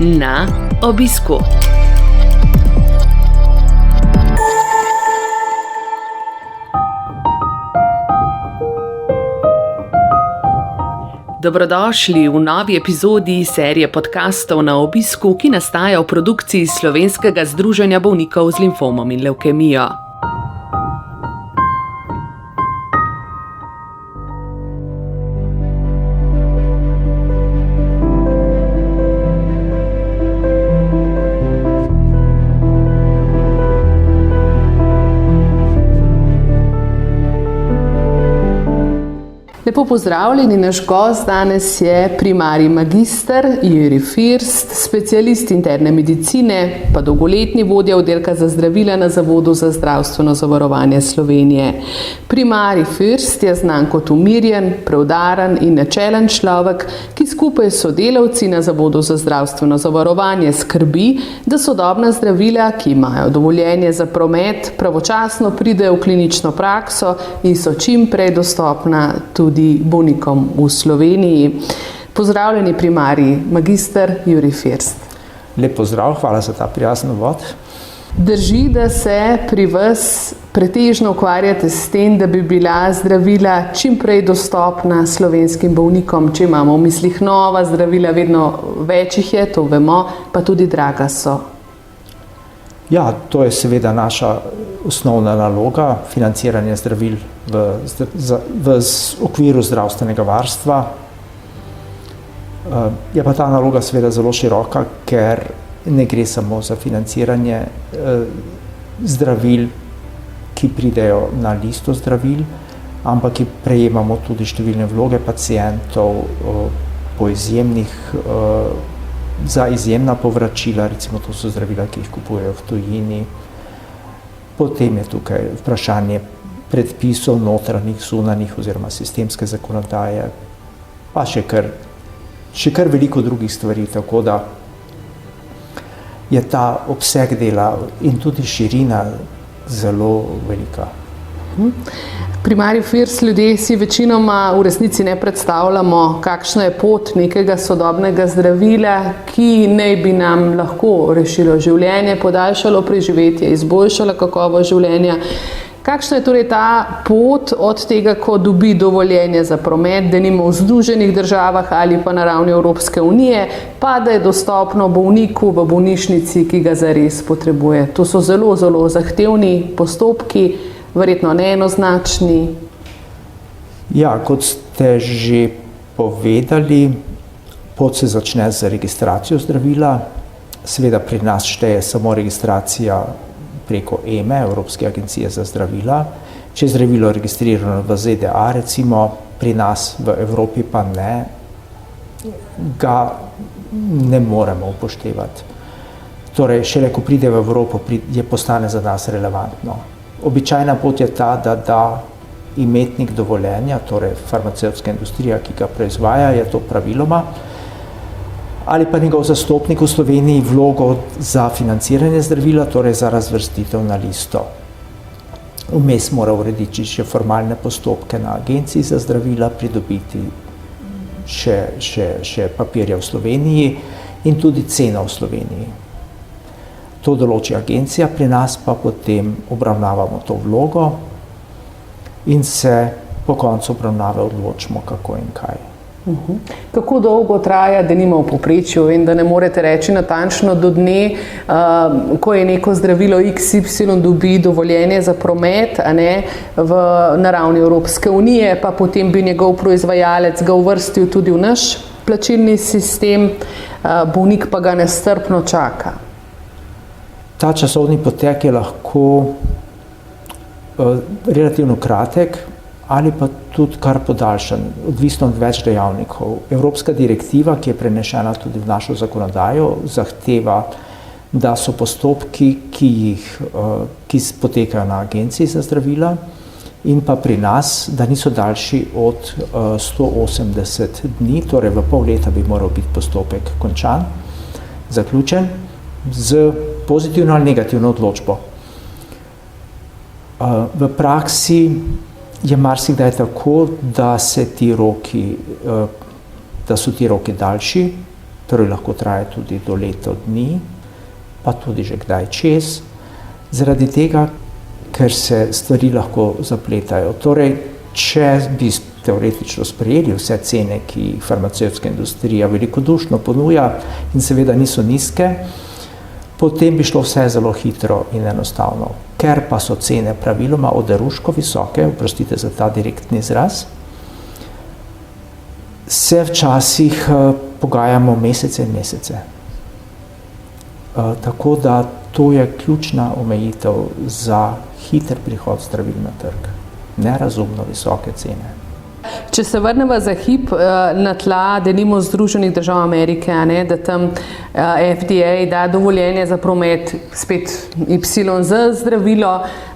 Na obisku. Dobrodošli v novi epizodi serije podkastov Na obisku, ki nastaja v produkciji Slovenskega združenja bolnikov z limfomom in levkemijo. Lepo pozdravljeni, naš gost danes je primarij magister Jurij First, specialist interne medicine, pa dolgoletni vodja oddelka za zdravila na Zavodu za zdravstveno zavarovanje Slovenije. Primarij First je znan kot umirjen, preudaren in načelen človek, ki skupaj s sodelavci na Zavodu za zdravstveno zavarovanje skrbi, da sodobna zdravila, ki imajo dovoljenje za promet, pravočasno pridejo v klinično prakso in so čim prej dostopna tudi bolnikom v Sloveniji. Pozdravljeni primarij magister Jurij First. Lep pozdrav, hvala za ta prijazen uvod. Drži, da se pri vas pretežno ukvarjate s tem, da bi bila zdravila čim prej dostopna slovenskim bolnikom, če imamo v mislih nova zdravila, vedno več jih je, to vemo, pa tudi draga so. Ja, to je seveda naša osnovna naloga, financiranje zdravil v okviru zdravstvenega varstva. Je pa ta naloga seveda zelo široka, ker ne gre samo za financiranje zdravil, ki pridejo na listo zdravil, ampak prejemamo tudi številne vloge pacientov po za izjemna povračila, recimo to so zdravila, ki jih kupujejo v tujini. Potem je tukaj vprašanje predpisov notranjih, zunanjih oziroma sistemske zakonodaje, pa še kar veliko drugih stvari, tako da je ta obseg dela in tudi širina zelo velika. Primarij First, ljudje si večinoma v resnici ne predstavljamo, kakšna je pot nekega sodobnega zdravila, ki naj bi nam lahko rešilo življenje, podaljšalo preživetje, izboljšalo kakovost življenja. Kakšna je torej ta pot od tega, ko dobi dovoljenje za promet, denimo v Združenih državah ali pa na ravni Evropske unije, pa da je dostopno bolniku v bolnišnici, ki ga zares potrebuje. To so zelo, zelo zahtevni postopki, verjetno neenoznačni. Ja, kot ste že povedali, pot se začne z registracijo zdravila. Seveda pri nas šteje samo registracija preko EME, Evropske agencije za zdravila. Če je zdravilo registrirano v ZDA, recimo, pri nas v Evropi pa ne, ga ne moremo upoštevati. Torej, šele ko pride v Evropo, postane za nas relevantno. Običajna pot je ta, da da imetnik dovoljenja, torej farmacevtska industrija, ki ga proizvaja, je to praviloma, ali pa njegov zastopnik v Sloveniji vlogo za financiranje zdravila, torej za razvrstitev na listo. Vmes mora urediti še formalne postopke na agenciji za zdravila, pridobiti še papirje v Sloveniji in tudi ceno v Sloveniji. To določi agencija, pri nas pa potem obravnavamo to vlogo in se po koncu obravnave odločimo, kako in kaj. Kako dolgo traja, denimo v povprečju, in da ne morete reči natančno do dne, ko je neko zdravilo XY dobi dovoljenje za promet, na ravni Evropske unije, pa potem bi njegov proizvajalec ga uvrstil tudi v naš plačilni sistem, bolnik pa ga nestrpno čaka. Ta časovni potek je lahko relativno kratek ali pa tudi kar podaljšan, odvisno od več dejavnikov. Evropska direktiva, ki je prenešena tudi v našo zakonodajo, zahteva, da so postopki, ki potekajo na agenciji za zdravila, in pa pri nas, da niso daljši od 180 dni, torej v pol leta bi moral biti postopek končan, zaključen, z pozitivno ali negativno odločbo. V praksi je marsikdaj tako, da so ti roki daljši, torej lahko traja tudi do leta dni, pa tudi že kdaj čez, zaradi tega, ker se stvari lahko zapletajo. Torej, če bi teoretično sprejeli vse cene, ki jih farmacevtska industrija velikodušno ponuja in seveda niso nizke, potem bi šlo vse zelo hitro in enostavno. Ker pa so cene praviloma oderuško visoke, oprostite za ta direktni izraz, se včasih pogajamo mesece in mesece. Tako da to je ključna omejitev za hiter prihod zdravil na trg. Nerazumno visoke cene. Če se vrnemo za hip na tla, denimo Združenih držav Amerike, da tam FDA da dovoljenje za promet spet YZ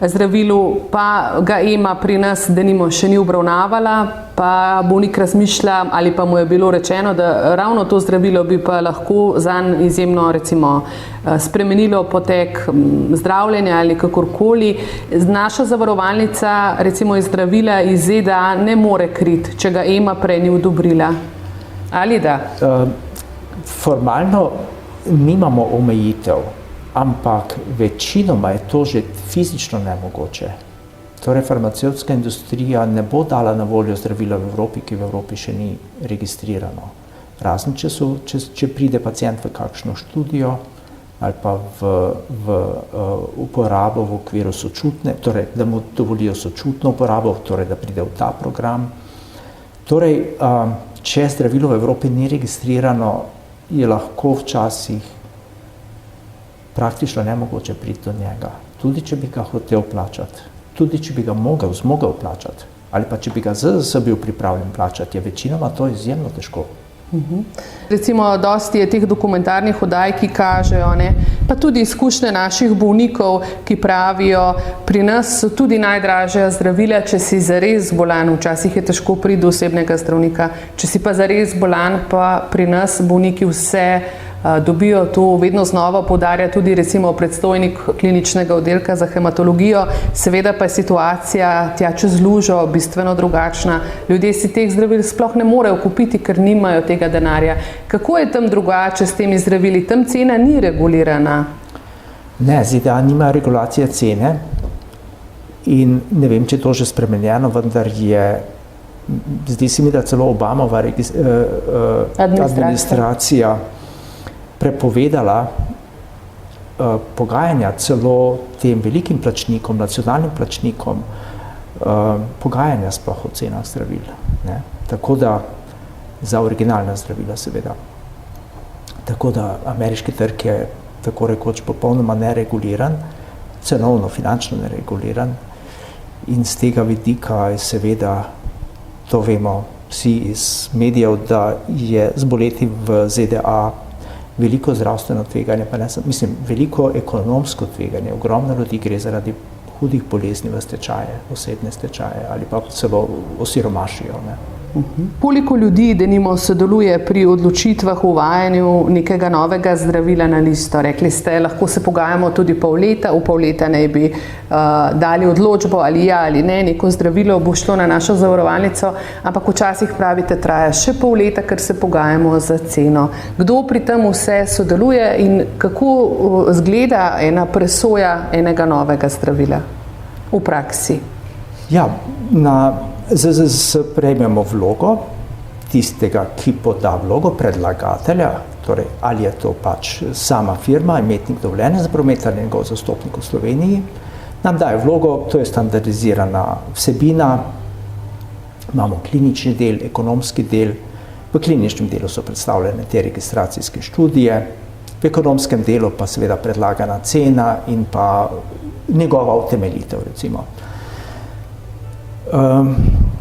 zdravilu, pa ga EMA pri nas denimo še ni obravnavala, pa bolnik razmišlja ali pa mu je bilo rečeno, da ravno to zdravilo bi pa lahko zanj izjemno recimo spremenilo potek zdravljenja ali kakorkoli. Naša zavarovalnica recimo iz zdravila iz ZDA ne more kriti, če ga EMA prej ni odobrila. Ali da? Formalno nimamo omejitev, ampak večinoma je to že fizično nemogoče. Torej, farmacevtska industrija ne bo dala na voljo zdravila v Evropi, ki v Evropi še ni registrirano. Razen, če pride pacient v kakšno študijo ali pa v uporabo v okviru sočutne, torej, da mu dovolijo sočutno uporabo, torej, da pride v ta program. Torej, če zdravilo v Evropi ni registrirano, je lahko včasih praktično nemogoče priti do njega. Tudi, če bi ga hotel plačati. Tudi, če bi ga zmogel plačati, ali pa če bi ga ZZS bil pripravljen plačati, je večinoma to izjemno težko. Recimo, dosti je teh dokumentarnih oddaj, ki kažejo, pa tudi izkušnje naših bolnikov, ki pravijo, pri nas so tudi najdražja zdravila, če si zares bolan, včasih je težko priti do osebnega zdravnika, če si pa zares bolan, pa pri nas bolniki vse dobijo. To vedno znova poudarja tudi recimo predstojnik kliničnega oddelka za hematologijo. Seveda pa je situacija tja čez lužo bistveno drugačna. Ljudje si teh zdravil sploh ne morejo kupiti, ker nimajo tega denarja. Kako je tam drugače s temi zdravili? Tam cena ni regulirana. Ne, ZDA nima regulacije cene in ne vem, če je to že spremenjeno, vendar je, zdi se mi, da celo Obamova administracija prepovedala pogajanja celo tem velikim plačnikom, nacionalnim plačnikom, pogajanja sploh o cenah zdravil. Tako da, za originalna zdravila seveda. Tako da ameriški trg je tako rekoč popolnoma nereguliran, cenovno, finančno nereguliran in z tega vidika je seveda, to vemo vsi iz medijev, da je zboleti v ZDA veliko zdravstveno tveganje, pa ne samo, veliko ekonomsko tveganje. Ogromno ljudi gre zaradi hudih bolezni v stečaje, osebne stečaje ali pa celo osiromašijo. Koliko ljudi denimo sodeluje pri odločitvah o uvajanju nekega novega zdravila na listo? Rekli ste, lahko se pogajamo tudi pol leta, v pol leta naj bi dali odločbo ali ja ali ne, neko zdravilo bo šlo na našo zavarovalnico, ampak včasih pravite, traja še pol leta, ker se pogajamo za ceno. Kdo pri tem vse sodeluje in kako izgleda ena presoja enega novega zdravila v praksi? Ja, na ZZS prejmemo vlogo tistega, ki poda vlogo, predlagatelja, torej ali je to pač sama firma, imetnik dovoljenja za promet ali njegov zastopnik v Sloveniji, nam daje vlogo, to je standardizirana vsebina, imamo klinični del, ekonomski del, v kliničnem delu so predstavljene te registracijske študije, v ekonomskem delu pa seveda predlagana cena in pa njegova utemeljitev, recimo.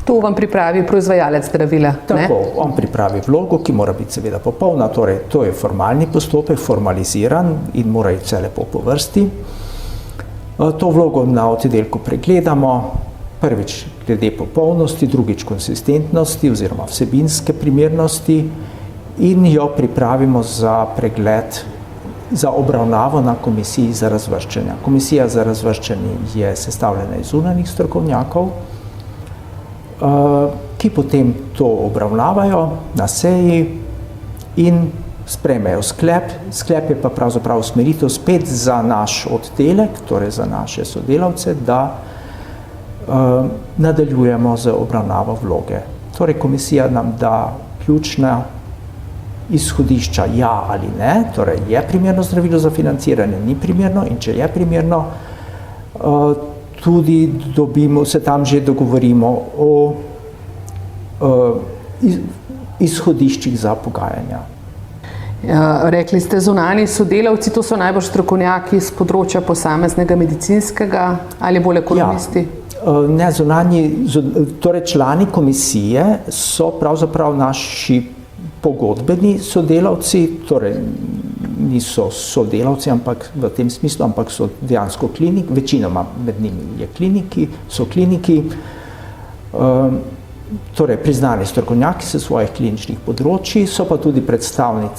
To vam pripravi proizvajalec zdravila, ne? Tako, on pripravi vlogo, ki mora biti seveda popolna, torej to je formalni postopek, formaliziran in mora iti vse lepo po vrsti. To vlogo na oddelku pregledamo, prvič glede popolnosti, drugič konsistentnosti oziroma vsebinske primernosti in jo pripravimo za pregled, za obravnavo na komisiji za razvrščanje. Komisija za razvrščanje je sestavljena iz zunanjih strokovnjakov, ki potem to obravnavajo na seji in sprejmejo sklep, sklep je pa pravzaprav usmeritev spet za naš oddelek, torej za naše sodelavce, da nadaljujemo z obravnavo vloge. Torej komisija nam da ključna izhodišča ja ali ne, torej je primerno zdravilo za financiranje, ni primerno, in če je primerno, tudi se tam že dogovorimo o izhodiščih za pogajanja. Rekli ste zunanji sodelavci, to so najbolj strokovnjaki z področja posameznega medicinskega ali bolj ekonomisti? Ne, torej člani komisije so pravzaprav naši pogodbeni sodelavci, torej niso sodelavci, ampak v tem smislu, ampak so dejansko večinoma med njimi so kliniki, torej priznani strokovnjaki s svojih kliničnih področji, so pa tudi predstavnik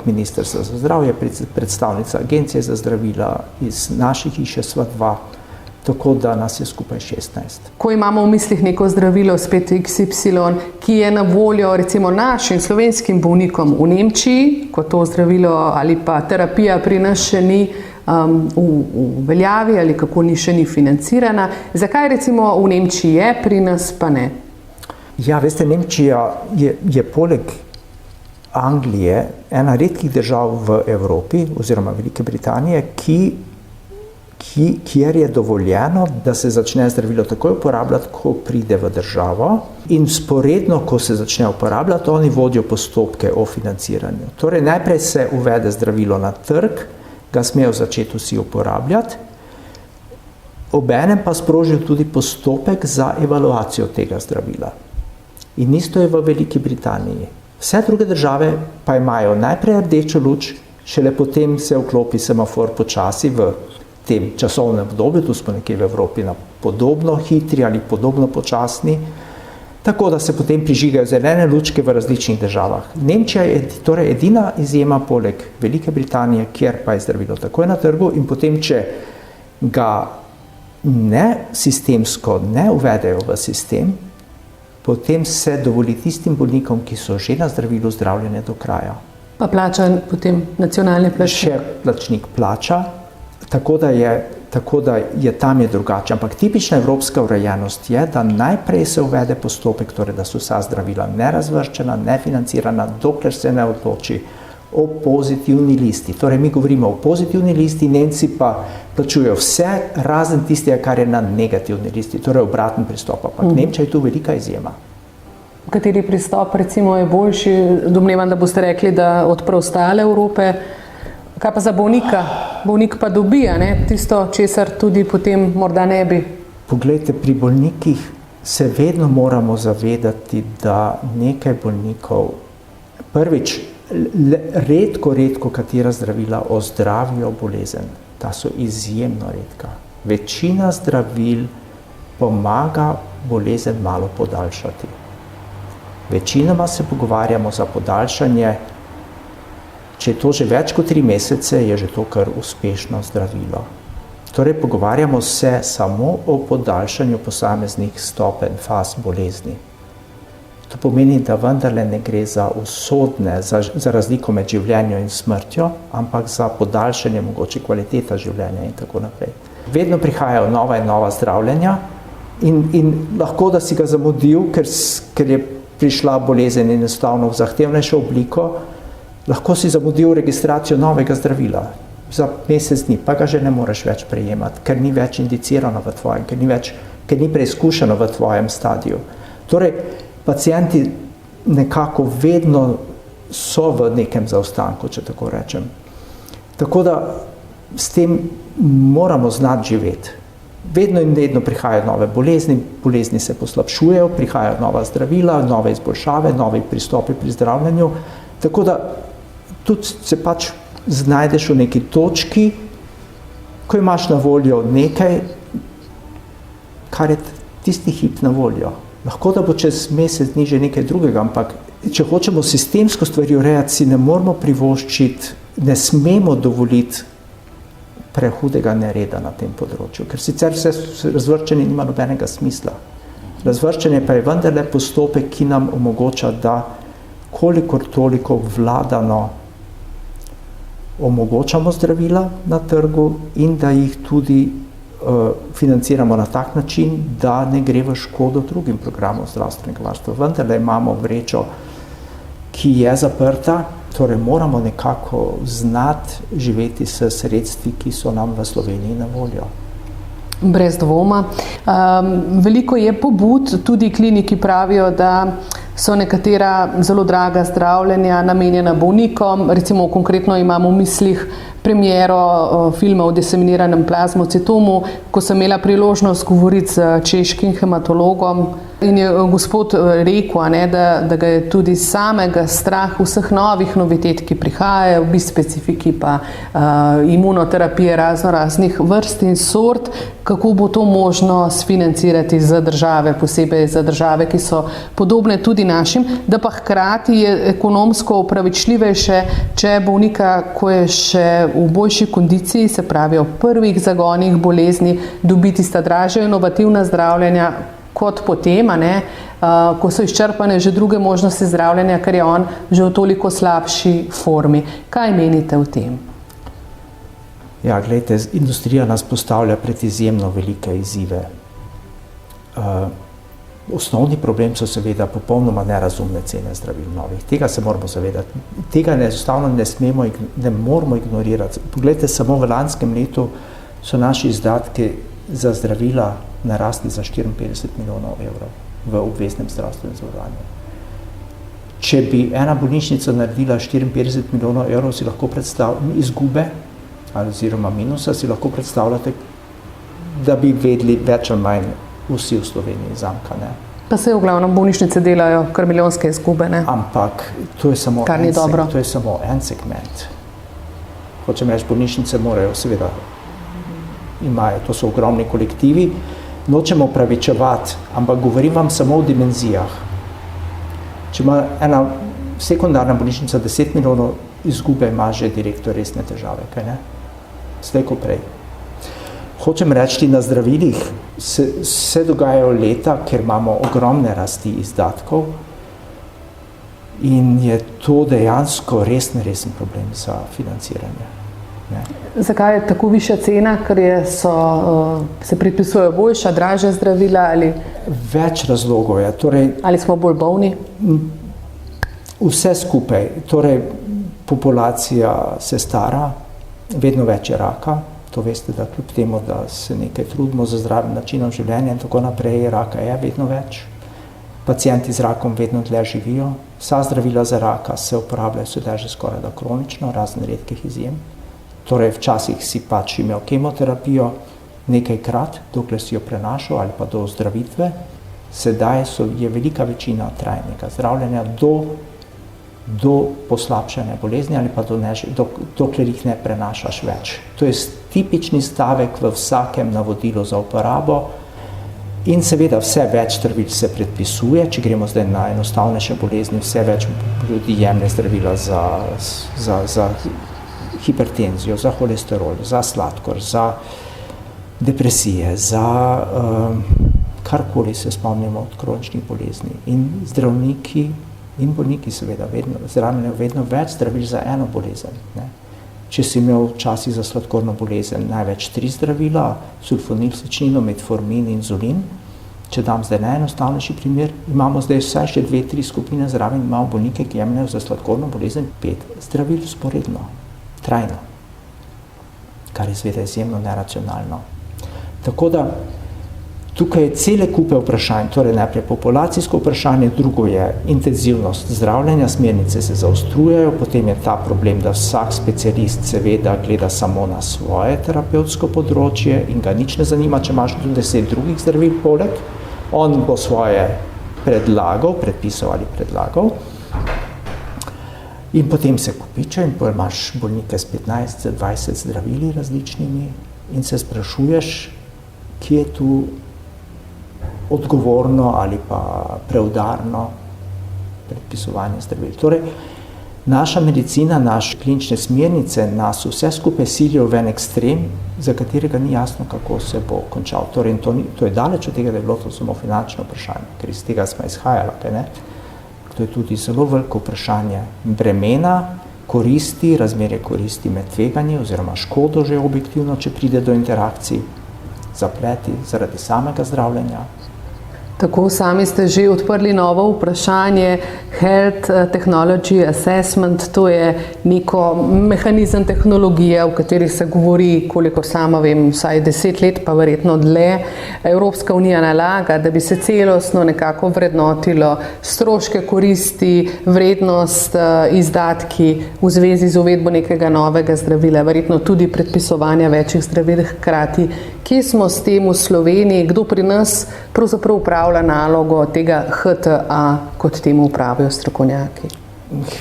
Ministrstva za zdravje, predstavnica Agencije za zdravila iz naše hiše SVA2, tako da nas je skupaj 16. Ko imamo v mislih neko zdravilo, spet XY, ki je na voljo recimo našim slovenskim bolnikom v Nemčiji, ko to zdravilo ali pa terapija pri nas še ni v veljavi ali kako še ni financirana. Zakaj recimo v Nemčiji je, pri nas pa ne? Ja, veste, Nemčija je poleg Anglije ena redkih držav v Evropi oziroma Velike Britanije, kjer je dovoljeno, da se začne zdravilo takoj uporabljati, ko pride v državo, in sporedno, ko se začne uporabljati, oni vodijo postopke o financiranju. Torej najprej se uvede zdravilo na trg, ga smejo začeti vsi uporabljati, obenem pa sprožijo tudi postopek za evaluacijo tega zdravila. In isto je v Veliki Britaniji. Vse druge države pa imajo najprej rdečo luč, šele potem se vklopi semafor počasi v tem časovnem obdobju, tu smo nekje v Evropi na podobno hitri ali podobno počasni, tako da se potem prižigajo zelene lučke v različnih državah. Nemčija je torej edina izjema poleg Velike Britanije, kjer pa je zdravilo takoj na trgu, in potem, če ga sistemsko ne uvedejo v sistem, potem se dovoli tistim bolnikom, ki so že na zdravilu, zdravljenje do kraja. Pa plača potem nacionalni plačnik? Še plačnik plača, tako da je tam drugače. Ampak tipična evropska urejenost je, da najprej se uvede postopek, torej da so vsa zdravila nerazvrščena, nefinancirana, dokler se ne odloči o pozitivni listi. Torej mi govorimo o pozitivni listi, Nemci pa plačujejo vse, razen tistega, kar je na negativni listi, torej obraten pristop. Ampak Nemčija je tu velika izjema. Kateri pristop recimo je boljši? Domnevam, da boste rekli, da od preostale Evrope. Kaj pa za bolnika? Bolnik pa dobi, tisto, česar tudi potem morda ne bi. Poglejte, pri bolnikih se vedno moramo zavedati, da nekaj bolnikov, prvič, redko katera zdravila ozdravijo bolezen. Ta so izjemno redka. Večina zdravil pomaga bolezen malo podaljšati. Večinoma se pogovarjamo za podaljšanje. Če je to že več kot 3 mesece, je že to kar uspešno zdravilo. Torej, pogovarjamo se samo o podaljšanju posameznih stopenj, faz bolezni. To pomeni, da vendarle ne gre za usodne, za razliko med življenjem in smrtjo, ampak za podaljšanje mogoče kvaliteta življenja in tako naprej. Vedno prihajajo nova in nova zdravljenja in lahko, da si ga zamudil, ker je prišla bolezen in enostavno v zahtevnejšo obliko, lahko si zamudil registracijo novega zdravila za mesec dni, pa ga že ne moreš več prejemati, ker ni več indicirano v tvojem, ker ni preizkušeno v tvojem stadiju. Torej, pacienti nekako vedno so v nekem zaostanku, če tako rečem. Tako da s tem moramo znati živeti. Vedno in vedno prihajajo nove bolezni se poslabšujejo, prihajajo nova zdravila, nove izboljšave, novi pristopi pri zdravljenju, tako da tudi se pač znajdeš v neki točki, ko imaš na voljo nekaj, kar je tisti hip na voljo. Lahko da bo čez mesec dni že nekaj drugega, ampak če hočemo sistemsko stvari urejati, si ne moramo privoščiti, ne smemo dovoliti prehudega nereda na tem področju, ker sicer vse razvrščanje nima nobenega smisla. Razvrščanje pa je vendarle postopek, ki nam omogoča, da ko kolikor toliko vladano omogočamo zdravila na trgu in da jih tudi financiramo na tak način, da ne gre v škodo drugim programom zdravstvenega varstva. Vendar da imamo vrečo, ki je zaprta, torej moramo nekako znati živeti s sredstvi, ki so nam v Sloveniji na voljo. Brez dvoma. Veliko je pobud, tudi kliniki pravijo, da so nekatera zelo draga zdravljenja namenjena bolnikom. Recimo konkretno imamo v mislih premiero filma o diseminiranem plazmocitomu, ko sem imela priložnost govoriti z češkim hematologom in je gospod rekel, da ga je tudi samega strah vseh novih novitet, ki prihajajo, v bispecifiki pa imunoterapije raznih vrst in sort, kako bo to možno sfinancirati za države, posebej za države, ki so podobne tudi našim, da pa hkrati je ekonomsko upravičljivejše, če bolnika, ko je še v boljši kondiciji, se pravi v prvih zagonih bolezni, dobiti sta dražja inovativna zdravljenja, kot potem, ko so izčrpane že druge možnosti zdravljenja, ker je on že v toliko slabši formi. Kaj menite o tem? Ja, gledajte, industrija nas postavlja pred izjemno velike izzive. Osnovni problem so seveda popolnoma nerazumne cene zdravil novih. Tega se moramo zavedati. Tega enostavno ne moramo ignorirati. Poglejte, samo v lanskem letu so naši izdatki za zdravila narasli za 54 milijonov evrov v obveznem zdravstvenem zavarovanju. Če bi ena bolnišnica naredila 54 milijonov evrov, si lahko izgube oziroma minusa, si lahko predstavljate, da bi vedeli več ali manj vsi v Sloveniji zanka. Pa se v glavnem bolnišnice delajo kar milijonske izgube, ne? Ampak to je samo en segment. Hočem reči, bolnišnice morajo seveda to so ogromni kolektivi, nočemo opravičevati, ampak govorim vam samo o dimenzijah. Če ima ena sekundarna bolnišnica 10 milijonov izgube, ima že direktor resne težave, kaj ne? Slej ko prej. Hočem reči, na zdravilih se dogajajo leta, ker imamo ogromne rasti izdatkov in je to dejansko resen problem za financiranje. Ne. Zakaj je tako višja cena, ker se predpisujejo boljša, dražja zdravila ali? Več razlogov je. Torej, ali smo bolj bolni? Vse skupaj. Torej, populacija se stara, vedno več je raka. To veste, da kljub temu, da se nekaj trudimo za zdravim načinom življenja in tako naprej, raka je vedno več. Pacienti z rakom vedno dlje živijo. Vsa zdravila za raka se uporabljajo sedaj že skoraj da kronično, razen redkih izjem. Torej, včasih si pač imel kemoterapijo nekajkrat, dokler si jo prenašal ali pa do ozdravitve. Sedaj je velika večina trajnega zdravljenja do poslabšanja bolezni ali pa dokler jih ne prenašaš več. To je tipični stavek v vsakem navodilu za uporabo in seveda vse več zdravil se predpisuje. Če gremo zdaj na enostavnejše bolezni, vse več ljudi jemlje zdravila za hipertenzijo, za holesterol, za sladkor, za depresije, za karkoli se spomnimo od kroničnih bolezni. In zdravniki in bolniki seveda zdravljajo vedno več zdravil za eno bolezen. Ne. Če si imel včasih za sladkorno bolezen največ 3 zdravila, sulfonilsečnino, metformin, inzulin, če dam zdaj najenostavnejši primer, imamo zdaj vsaj še 2-3 skupine zraven, imamo bolnike, ki jemljajo za sladkorno bolezen 5 zdravil vzporedno, trajno, kar je seveda izjemno neracionalno. Tako da tukaj je cele kupe vprašanj, torej najprej populacijsko vprašanje, drugo je intenzivnost zdravljenja, smernice se zaostrujejo, potem je ta problem, da vsak specialist seveda gleda samo na svoje terapevtsko področje in ga nič ne zanima, če imaš 10 drugih zdravil poleg, on bo svoje predpisal ali predlagal in potem se kopiče in potem imaš bolnike s 15-20 zdravili različnimi in se sprašuješ, kje je tu odgovorno ali pa preudarno predpisovanje zdravil. Torej, naša medicina, naše klinične smernice nas vse skupaj silijo v en ekstrem, za katerega ni jasno, kako se bo končal. Torej, to je daleč od tega, da je bilo to samo finančno vprašanje, ker iz tega smo izhajali, kaj ne? To je tudi zelo veliko vprašanje bremena, koristi, razmerje koristi med tveganji oziroma škodo že objektivno, če pride do interakcij, zapleti zaradi samega zdravljenja. Tako, sami ste že odprli novo vprašanje Health Technology Assessment, to je neko mehanizem tehnologije, o kateri se govori, koliko sama vem, vsaj 10 let, pa verjetno dlje. Evropska unija nalaga, da bi se celostno nekako vrednotilo stroške, koristi, vrednost, izdatki v zvezi z uvedbo nekega novega zdravila, verjetno tudi predpisovanja večjih zdravil hkrati. Kje smo s tem v Sloveniji, kdo pri nas pravzaprav upravlja nalogo tega HTA, kot temu upravijo strokovnjaki?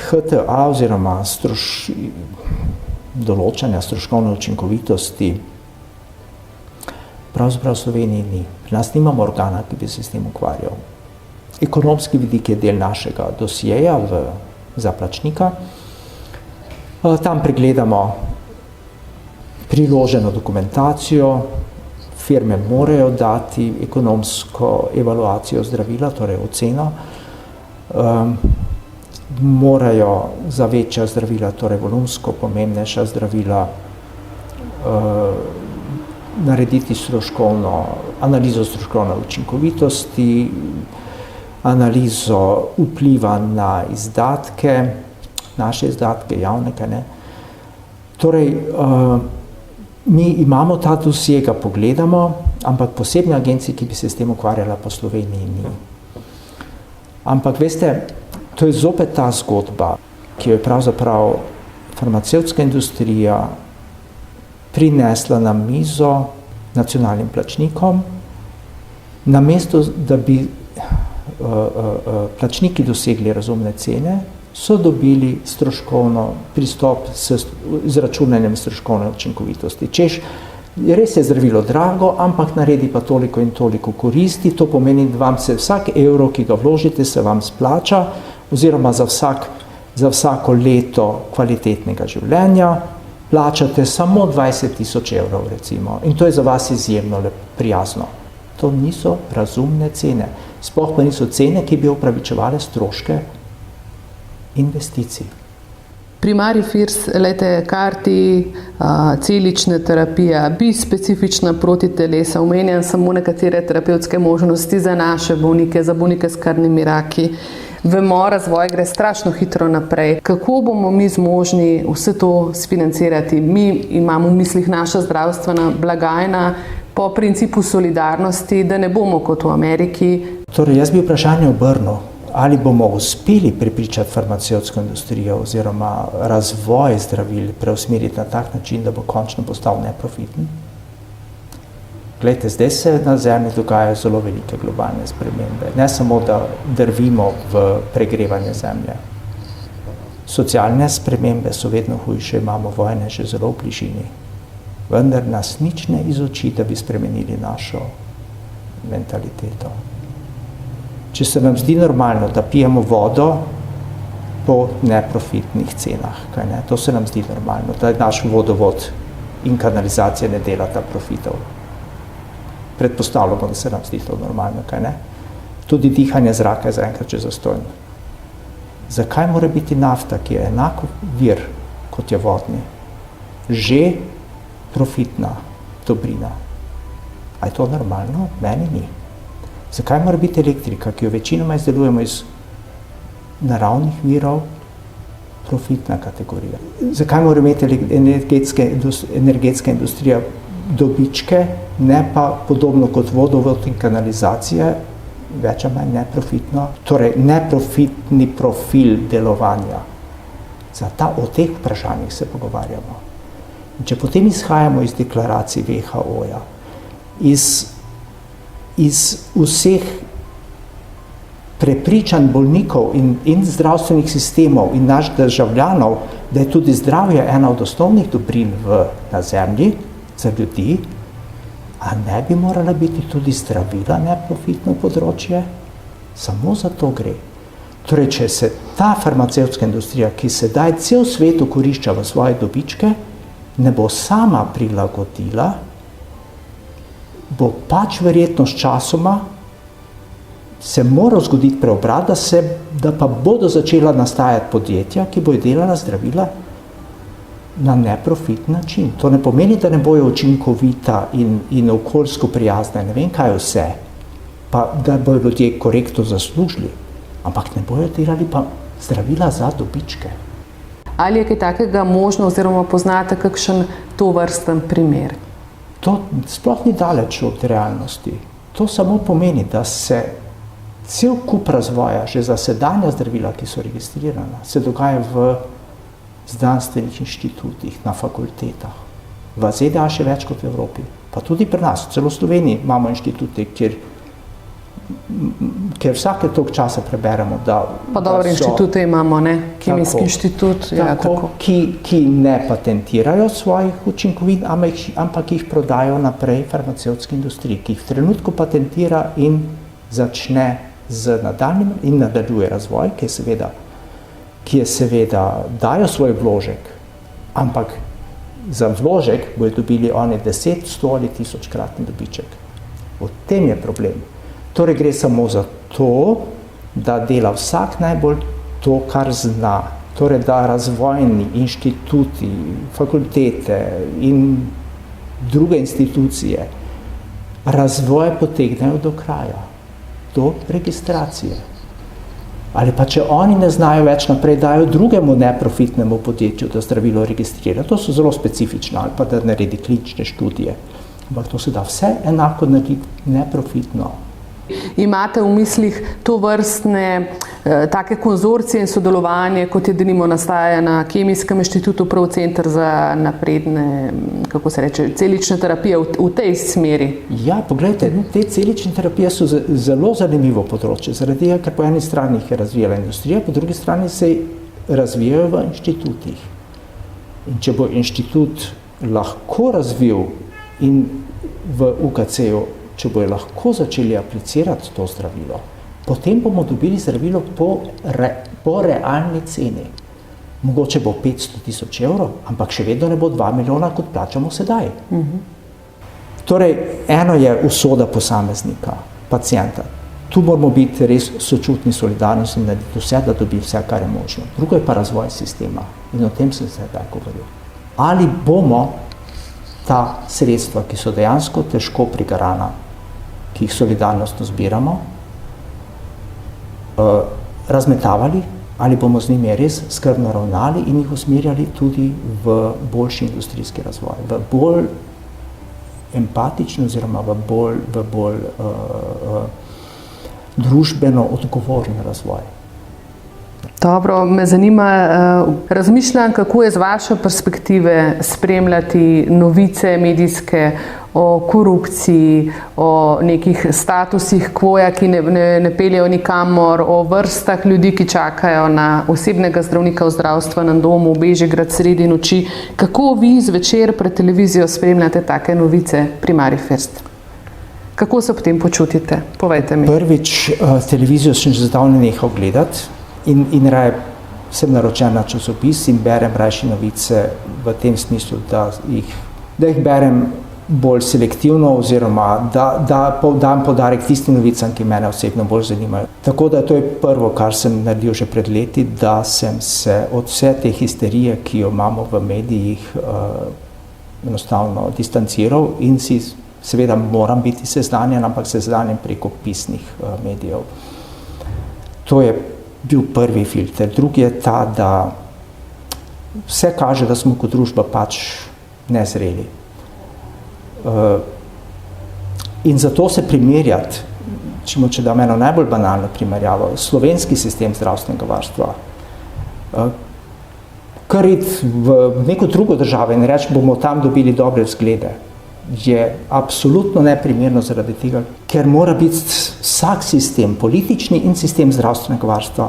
HTA oziroma določanja stroškovne učinkovitosti pravzaprav v Sloveniji ni. Pri nas nimamo organa, ki bi se s tem ukvarjal. Ekonomski vidik je del našega dosjeja za plačnika. Tam pregledamo priloženo dokumentacijo, firme morajo dati ekonomsko evaluacijo zdravila, torej oceno, morajo za večja zdravila, torej volumsko pomembnejša zdravila, narediti analizo stroškovne učinkovitosti, analizo vpliva na izdatke, naše izdatke, javne, kaj ne. Torej, mi imamo ta dosje, ga pogledamo, ampak posebne agencije, ki bi se s tem ukvarjala, po Sloveniji ni. Ampak veste, to je zopet ta zgodba, ki jo je pravzaprav farmacevtska industrija prinesla na mizo nacionalnim plačnikom, namesto da bi plačniki dosegli razumne cene, so dobili stroškovno pristop s izračunanjem stroškovne učinkovitosti. Češ, res je zdravilo drago, ampak naredi pa toliko in toliko koristi, to pomeni, da vam se vsak evro, ki ga vložite, se vam splača, oziroma za vsako leto kvalitetnega življenja plačate samo 20.000 evrov, recimo. In to je za vas izjemno prijazno. To niso razumne cene. Sploh pa niso cene, ki bi upravičevale stroške investicij. Primarij FIRS, karti, celična terapija, bispecifična protitelesa, omenjam samo nekatere terapevtske možnosti za naše bolnike, za bolnike s krvnimi raki. Vemo, razvoj gre strašno hitro naprej. Kako bomo mi zmožni vse to sfinancirati? Mi imamo v mislih naša zdravstvena blagajna po principu solidarnosti, da ne bomo kot v Ameriki. Torej, jaz bi vprašanje obrnil. Ali bomo uspeli prepričati farmacevtsko industrijo oziroma razvoj zdravil preusmeriti na tak način, da bo končno postal neprofitni? Glejte, zdaj se na Zemlji dogajajo zelo velike globalne spremembe. Ne samo, da drvimo v pregrevanje Zemlje. Socialne spremembe so vedno hujše, imamo vojne že zelo v bližini. Vendar nas nič ne izuči, da bi spremenili našo mentaliteto. Če se nam zdi normalno, da pijemo vodo po neprofitnih cenah, kaj ne? To se nam zdi normalno, da naš vodovod in kanalizacija ne delata profitov. Predpostavljamo, da se nam zdi to normalno, kaj ne? Tudi dihanje zraka je zaenkrat že zastojno. Zakaj mora biti nafta, ki je enako vir, kot je vodni, že profitna dobrina? A je to normalno? Meni ni. Zakaj mora biti elektrika, ki jo večinoma izdelujemo iz naravnih virov, profitna kategorija? Zakaj mora imeti energetska industrija dobičke, ne pa podobno kot vodovod in kanalizacije, več ali manj neprofitno? Torej, neprofitni profil delovanja. O teh vprašanjih se pogovarjamo. In če potem izhajamo iz deklaracij WHO-ja, iz vseh prepričanj bolnikov in zdravstvenih sistemov in naših državljanov, da je tudi zdravje ena od osnovnih dobrin na Zemlji za ljudi, a ne bi morala biti tudi zdravila neprofitno področje? Samo za to gre. Torej, če se ta farmacevtska industrija, ki sedaj cel svet okorišča v svoje dobičke, ne bo sama prilagodila, bo pač verjetno s časoma se mora zgoditi preobrat, da pa bodo začela nastajati podjetja, ki bodo delala zdravila na neprofitni način. To ne pomeni, da ne bojo učinkovita in okoljsko prijazna, ne vem kaj vse, pa da bojo ljudje korektno zaslužili, ampak ne bojo delali pa zdravila za dobičke. Ali je kaj takega možno oziroma poznate kakšen tovrsten primer? To sploh ni daleč od realnosti. To samo pomeni, da se cel kup razvoja, že za sedanja zdravila, ki so registrirana, se dogaja v znanstvenih inštitutih, na fakultetah. V ZDA še več kot v Evropi, pa tudi pri nas. Celo v Sloveniji imamo inštitute, kjer vsake toliko časa preberemo, da pa dobre inštitute imamo, ne? Kemijski inštitut. Ki ne patentirajo svojih učinkovin, ampak jih prodajo naprej farmacevtski industriji, ki jih v trenutku patentira in začne z nadaljnjim in nadaljuje razvoj, ki je seveda dajo svoj vložek, ampak za vložek bodo dobili oni 10, 100 ali 1000-kratni dobiček. V tem je problem. Torej gre samo za to, da dela vsak najbolj to, kar zna. Torej, da razvojni inštituti, fakultete in druge institucije razvoj potegnejo do kraja, do registracije. Ali pa če oni ne znajo več naprej, dajo drugemu neprofitnemu podjetju, da zdravilo registrira. To so zelo specifične, ali pa da naredi klinične študije. Ampak to se da vse enako narediti neprofitno. Imate v mislih tovrstne take konzorcije in sodelovanje, kot je denimo nastaja na Kemijskem inštitutu, prav Center za napredne, kako se reče, celične terapije v tej smeri? Ja, poglejte, te celične terapije so zelo zanimivo področje, zaradi tega, ker po eni strani jih je razvijala industrija, po drugi strani se razvijajo v inštitutih. In če bo inštitut lahko razvil in v UKC-ju, če bojo lahko začeli aplicirati to zdravilo, potem bomo dobili zdravilo po realni ceni. Mogoče bo 500 000 evrov, ampak še vedno ne bo 2 milijona, kot plačamo sedaj. Torej, eno je usoda posameznika, pacienta. Tu moramo biti res sočutni, solidarni in narediti vse, da dobi vse, kar je možno. Drugo je pa razvoj sistema in o tem sem sedaj govoril. Ali bomo ta sredstva, ki so dejansko težko prigarana, ki jih solidarnostno zbiramo, razmetavali, ali bomo z njimi res skrbno ravnali in jih usmerjali tudi v boljši industrijski razvoj, v bolj empatični oziroma v bolj družbeno odgovoren razvoj. Dobro, me zanima, razmišljam, kako je z vaše perspektive spremljati novice medijske o korupciji, o nekih statusih kvoja, ki ne peljejo nikamor, o vrstah ljudi, ki čakajo na osebnega zdravnika v zdravstvenem domu, Bežigrad sredi noči. Kako vi zvečer pred televizijo spremljate take novice Primari First? Kako se potem počutite? Povejte mi. Prvič, televizijo sem že zdavnaj nehal gledati. In raje sem naročen na časopis in berem rajši novice v tem smislu, da jih berem bolj selektivno oziroma da dam poudarek tistim novicam, ki mene osebno bolj zanimajo. Tako da to je prvo, kar sem naredil že pred leti, da sem se od vse te histerije, ki jo imamo v medijih, enostavno distanciral in si seveda moram biti seznanjen, ampak seznanjen preko pisnih medijev. To je bil prvi filter. Drugi je ta, da vse kaže, da smo kot družba pač nezreli. In zato se primerjati, če dam eno najbolj banalno primerjavo, slovenski sistem zdravstvenega varstva, kar iti v neko drugo državo in reči, bomo tam dobili dobre vzglede, je absolutno neprimerno zaradi tega, ker mora biti vsak sistem, politični in sistem zdravstvenega varstva,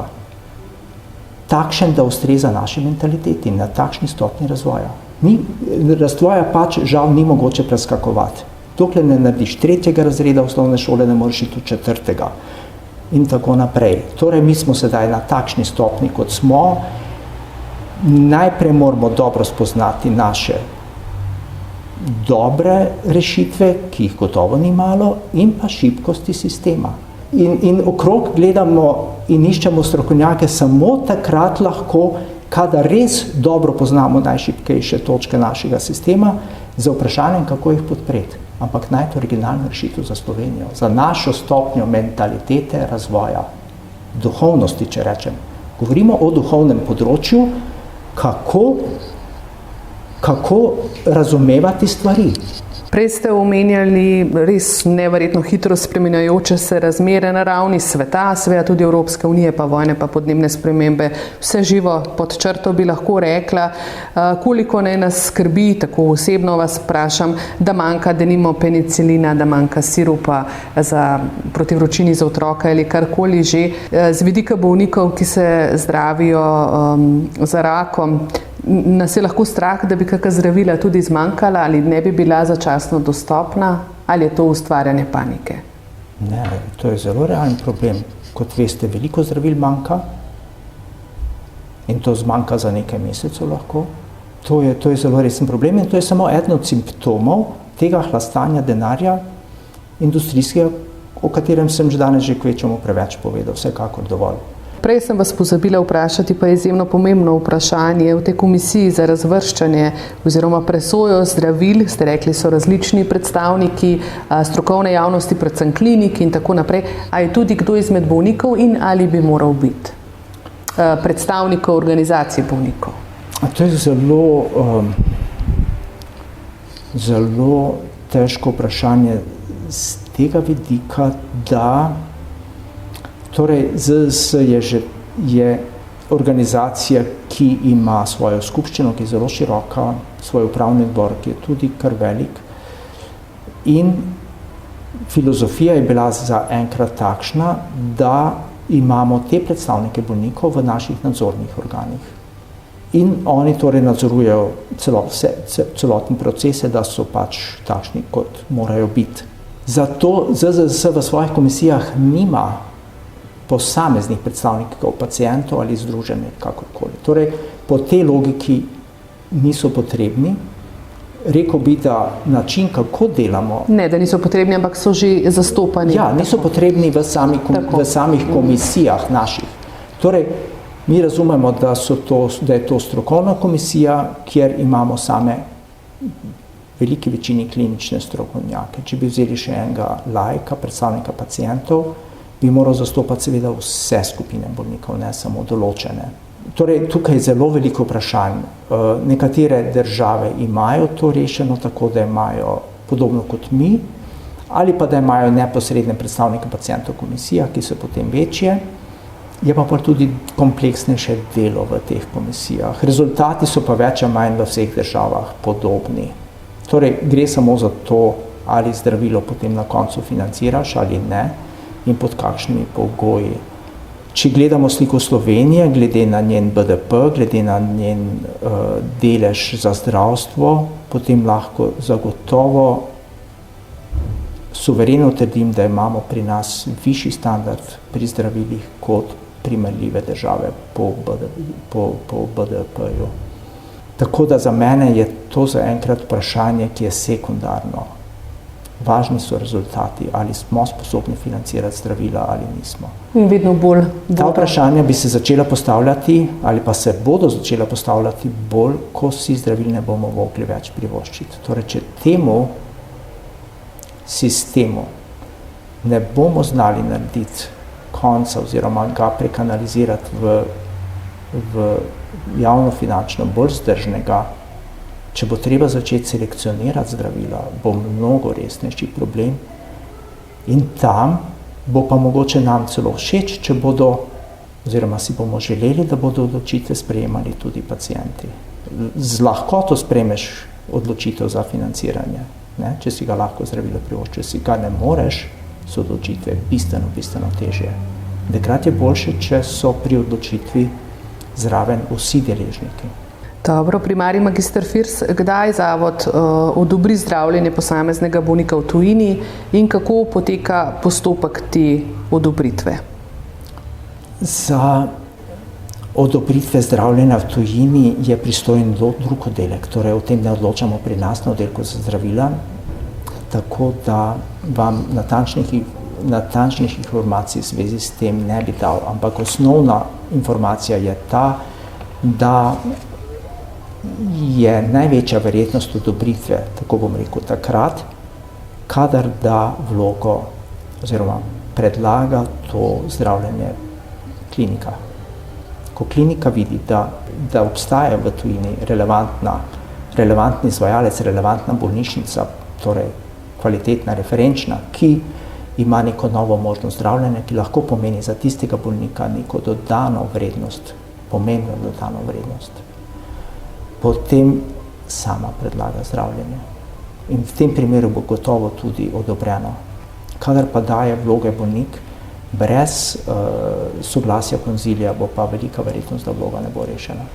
takšen, da ustreza naši mentaliteti na takšni stopnji razvoja. Razvoja pač žal ni mogoče preskakovati. Dokler ne narediš 3. razreda osnovne šole, ne moreš iti v 4. in tako naprej. Torej, mi smo sedaj na takšni stopnji, kot smo. Najprej moramo dobro spoznati naše dobre rešitve, ki jih gotovo ni malo, in pa šibkosti sistema. In okrog gledamo in iščemo strokovnjake samo takrat lahko, kadar res dobro poznamo najšibkejše točke našega sistema, za vprašanjem, kako jih podpreti. Ampak najti originalno rešitev za Slovenijo, za našo stopnjo mentalitete, razvoja, duhovnosti, če rečem. Govorimo o duhovnem področju, kako razumevati stvari. Prej ste omenjali res neverjetno hitro spreminjajoče se razmere na ravni sveta, seveda tudi Evropske unije, pa vojne, pa podnebne spremembe, vse živo pod črto bi lahko rekla. Koliko naj nas skrbi, tako osebno vas vprašam, da manjka denimo penicilina, da manjka sirupa proti vročini za otroka ali karkoli že. Z vidika bolnikov, ki se zdravijo za rakom, nas je lahko strah, da bi kakšna zdravila tudi zmanjkala ali ne bi bila začasno dostopna, ali je to ustvarjanje panike? Ne, to je zelo realen problem. Kot veste, veliko zdravil manjka in to zmanjka za nekaj mesecev lahko. To je zelo resen problem in to je samo eden od simptomov tega hlastanja denarja industrijskega, o katerem sem že danes kvečjemu preveč povedal, vsekakor dovolj. Prej sem vas pozabila vprašati, pa je izjemno pomembno vprašanje v tej komisiji za razvrščanje oziroma presojo zdravil. Ste rekli, so različni predstavniki strokovne javnosti, predvsem kliniki in tako naprej. A je tudi kdo izmed bolnikov in ali bi moral biti predstavnikov organizacij bolnikov? To je zelo težko vprašanje z tega vidika, da torej ZZS je organizacija, ki ima svojo skupščino, ki je zelo široka, svoj upravni odbor, ki je tudi kar velik. In filozofija je bila zaenkrat takšna, da imamo te predstavnike bolnikov v naših nadzornih organih. In oni torej nadzorujejo celotne procese, da so pač takšni, kot morajo biti. Zato ZZS v svojih komisijah nima posameznih predstavnikov pacientov ali združenih kakorkoli. Torej, po tej logiki niso potrebni. Rekel bi, da način, kako delamo... Ne, da niso potrebni, ampak so že zastopani. Ja, niso potrebni v samih komisijah naših. Torej, mi razumemo, da je to strokovna komisija, kjer imamo same veliki večini klinične strokovnjake. Če bi vzeli še enega laika, predstavnika pacientov, bi moral zastopati seveda vse skupine bolnikov, ne samo določene. Torej, tukaj je zelo veliko vprašanj. Nekatere države imajo to rešeno tako, da imajo podobno kot mi, ali pa da imajo neposredne predstavnike pacientov v komisijah, ki so potem večje. Je pa tudi kompleksnejše delo v teh komisijah. Rezultati so pa več ali manj v vseh državah podobni. Torej, gre samo za to, ali zdravilo potem na koncu financiraš ali ne, in pod kakšnimi pogoji. Če gledamo sliko Slovenije, glede na njen BDP, glede na njen delež za zdravstvo, potem lahko zagotovo suvereno trdim, da imamo pri nas višji standard pri zdravilih kot primerljive države po BDP-ju. Tako da za mene je to zaenkrat vprašanje, ki je sekundarno. Važni so rezultati, ali smo sposobni financirati zdravila ali nismo. In vedno bolj. Ta vprašanja bi se začela postavljati, ali pa se bodo začela postavljati bolj, ko si zdravil ne bomo mogli več privoščiti. Torej, če temu sistemu ne bomo znali narediti konca oziroma ga prekanalizirati v javnofinančno bolj vzdržnega, če bo treba začeti selekcionirati zdravila, bo mnogo resnejši problem in tam bo pa mogoče nam celo všeč, če bodo, oziroma si bomo želeli, da bodo odločitve sprejemali tudi pacienti. Z lahkoto sprejmeš odločitev za financiranje, ne? Če si ga lahko zdravilo privoščiš, če si ga ne moreš, so odločitve bistveno težje. Takrat je boljše, če so pri odločitvi zraven vsi deležniki. Dobro, primarij magister Firs, kdaj zavod odobri zdravljenje posameznega bolnika v tujini in kako poteka postopek te odobritve? Za odobritve zdravljenja v tujini je pristojen drug oddelek, torej o tem ne odločamo pri nas na oddelku za zdravila, tako da vam natančnih informacij v zvezi s tem ne bi dal, ampak osnovna informacija je ta, da je največja verjetnost odobritve, tako bom rekel, takrat, kadar da vlogo oziroma predlaga to zdravljenje klinika. Ko klinika vidi, da obstaja v tujini relevantni izvajalec, relevantna bolnišnica, torej kvalitetna, referenčna, ki ima neko novo možnost zdravljenja, ki lahko pomeni za tistega bolnika neko dodano vrednost, pomembno dodano vrednost, potem sama predlaga zdravljenje. In v tem primeru bo gotovo tudi odobreno. Kadar pa daje vloge bolnik, brez soglasja konzilija bo pa velika verjetnost, da vloga ne bo rešena.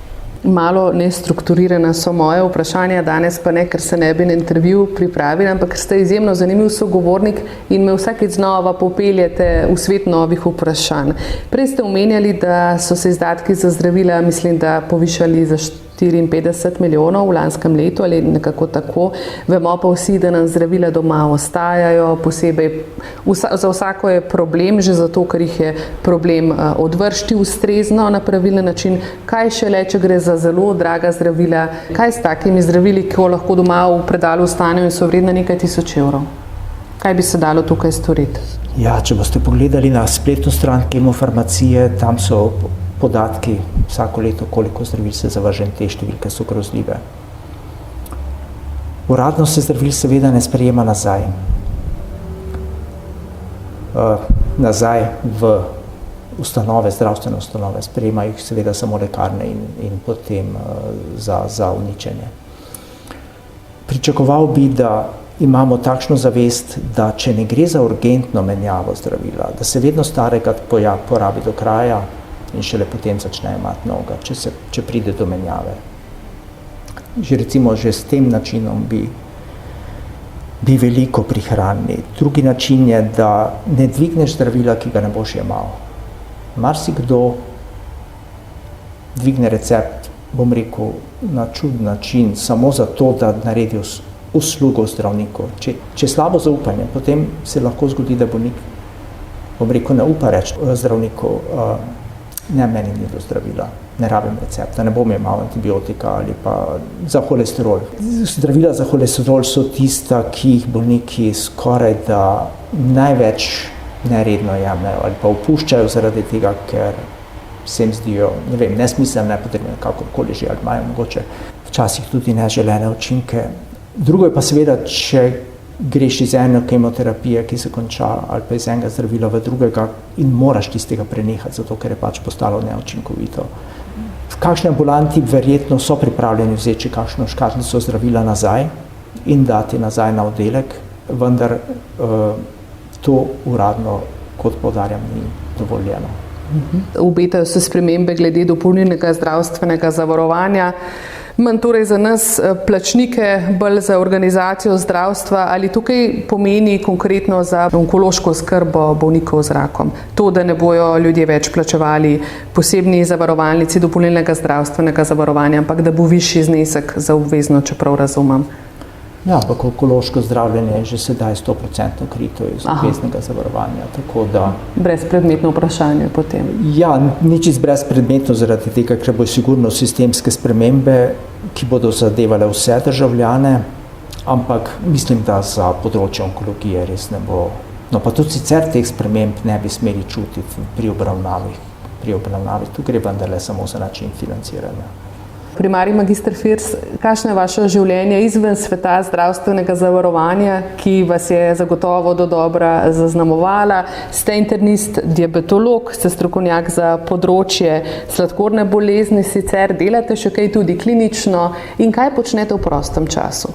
Malo nestrukturirana so moje vprašanja, danes pa ne, ker se ne bi na intervju pripravili, ampak ste izjemno zanimiv sogovornik in me vsakeč znova popeljete v svet novih vprašanj. Prej ste omenjali, da so se izdatki za zdravila, mislim, da povišali za 54 milijonov v lanskem letu ali nekako tako. Vemo pa vsi, da nam zdravila doma ostajajo, posebej za vsako je problem, že zato, ker jih je problem odvršti ustrezno na pravilen način. Kaj šele, če gre za zelo draga zdravila, kaj s takimi zdravili, ki lahko doma v predalu ostanejo in so vredna nekaj tisoč evrov? Kaj bi se dalo tukaj storiti? Ja, če boste pogledali na spletno stran Kemofarmacije, tam so podatki vsako leto, koliko zdravil se zavrže, te številke so grozljive. Uradno se zdravil seveda ne sprejema nazaj. Nazaj v ustanove, zdravstvene ustanove, sprejema jih seveda samo lekarne in potem za uničenje. Pričakoval bi, da imamo takšno zavest, da če ne gre za urgentno menjavo zdravila, da se vedno starega porabi do kraja, in šele potem začne imati novega, če pride do menjave. Že s tem načinom bi veliko prihranili. Drugi način je, da ne dvigneš zdravila, ki ga ne boš jemal. Marsikdo dvigne recept, bom rekel, na čuden način, samo zato, da naredi uslugo zdravniku. Če slabo zaupanje, potem se lahko zgodi, da bolnik, bom rekel, ne upa reči zdravniku, ne, meni ni do zdravila, ne rabim recepta, ne bom imel antibiotika ali pa za holesterol. Zdravila za holesterol so tista, ki jih bolniki skoraj da največ neredno jemljajo ali pa opuščajo zaradi tega, ker se jim zdijo, ne vem, nesmiselne, nepotrebne, kakorkoli že, ali imajo mogoče včasih tudi neželene učinke. Drugo je pa seveda, če greš iz ene kemoterapije, ki se konča, ali pa iz enega zdravila v drugega in moraš tistega prenehati, zato ker je pač postalo neučinkovito. V kakšni ambulanti verjetno so pripravljeni vzeti kakšno škatlico zdravila nazaj in dati nazaj na oddelek, vendar to uradno, kot poudarjam, ni dovoljeno. Obetajo se spremembe glede dopolnilnega zdravstvenega zavarovanja. Manj torej za nas plačnike, bolj za organizacijo zdravstva, ali tukaj pomeni konkretno za onkološko oskrbo bolnikov z rakom? To, da ne bojo ljudje več plačevali posebni zavarovalnici dopolnilnega zdravstvenega zavarovanja, ampak da bo višji znesek za obvezno, če prav razumem. Ja, ampak onkološko zdravljenje je že sedaj 100% krito iz obveznega zavarovanja, tako da... Brezpredmetno vprašanje potem. Ja, ni čisto brezpredmetno zaradi tega, ker bo sigurno sistemske spremembe, ki bodo zadevale vse državljane, ampak mislim, da za področje onkologije res ne bo. No, pa tudi sicer teh sprememb ne bi smeli čutiti pri obravnavi. Tu gre vendarle samo za način financiranja. Primarij magister Firs, kakšno je vaše življenje izven sveta zdravstvenega zavarovanja, ki vas je zagotovo dodobra zaznamovala? Ste internist, diabetolog, ste strokovnjak za področje sladkorne bolezni, sicer delate še kaj tudi klinično in kaj počnete v prostem času?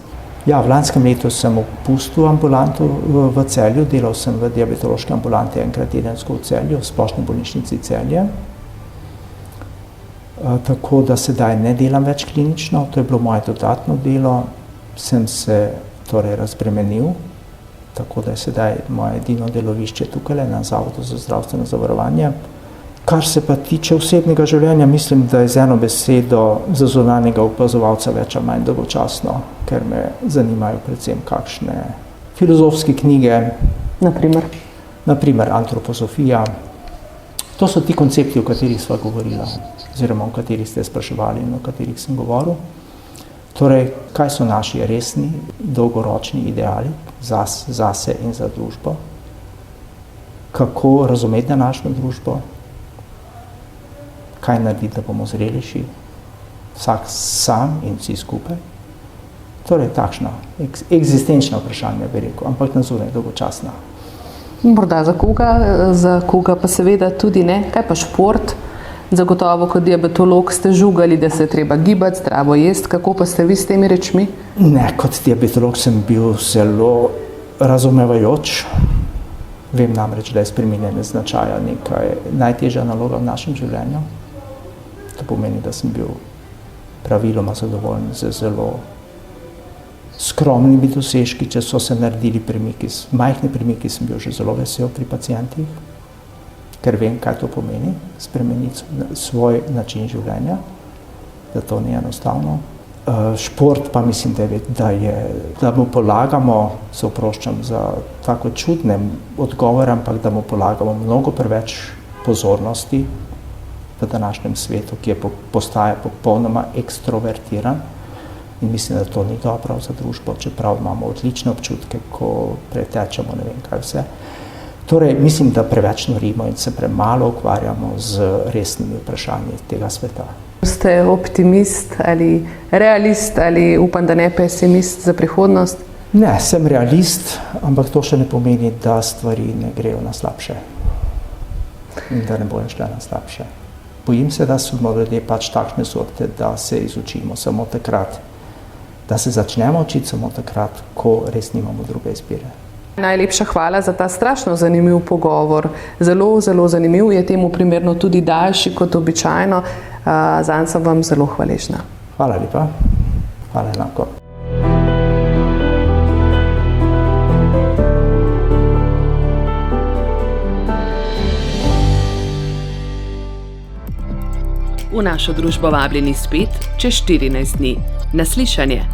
Ja, v lanskem letu sem opustil ambulanto v Celju, delal sem v diabetološki ambulanti enkrat tedensko v Celju, v Splošni bolnišnici Celje. Tako da sedaj ne delam več klinično, to je bilo moje dodatno delo, sem se torej razbremenil, tako da je sedaj moje edino delovišče tukaj na Zavodu za zdravstveno zavarovanje. Kar se pa tiče osebnega življenja, mislim, da je z eno besedo za zunanjega opazovalca več ali manj dolgočasno, ker me zanimajo predvsem kakšne filozofske knjige. Naprimer? naprimer antroposofija. To so ti koncepti, o katerih sva govorila, oziroma o katerih ste spraševali in o katerih sem govoril. Torej, kaj so naši resni, dolgoročni ideali zase in za družbo? Kako razumeti današnjo družbo? Kaj narediti, da bomo zrelejši? Vsak sam in vsi skupaj? Torej, takšna eksistenčna vprašanja, bi rekel, ampak nazoraj dolgočasna. Morda za koga pa seveda tudi ne. Kaj pa šport? Zagotovo kot diabetolog ste žugali, da se je treba gibati, zdravo jesti. Kako pa ste vi s temi rečmi? Ne, kot diabetolog sem bil zelo razumevajoč. Vem namreč, da je spreminjanje značaja nekaj najtežja naloga v našem življenju. To pomeni, da sem bil praviloma zadovoljen z zelo skromnimi dosežki, če so se naredili premiki. Majhni premiki sem bil že zelo vesel pri pacientih, ker vem, kaj to pomeni, spremeniti svoj način življenja, da to ni enostavno. Šport pa mislim, da mu polagamo, se oproščam za tako čudne odgovore, ampak da mu polagamo mnogo preveč pozornosti v današnjem svetu, ki postaja popolnoma ekstrovertiran. In mislim, da to ni dobro za družbo, čeprav imamo odlične občutke, ko pretečemo ne vem kaj vse. Torej, mislim, da preveč norimo in se premalo ukvarjamo z resnimi vprašanji tega sveta. Ste optimist ali realist ali upam, da ne pesimist za prihodnost? Ne, sem realist, ampak to še ne pomeni, da stvari ne grejo na slabše in da ne bojo šle na slabše. Bojim se, da smo ljudje pač takšne sorte, da se izučimo samo takrat, da se začnemo učiti samo takrat, ko res nimamo druge izbire. Najlepša hvala za ta strašno zanimiv pogovor. Zelo, zelo zanimiv je, temu primerno tudi daljši kot običajno. Zanj sem vam zelo hvaležna. Hvala lepa. Hvala enako. V našo družbo vabljeni spet čez 14 dni. Na slišanje!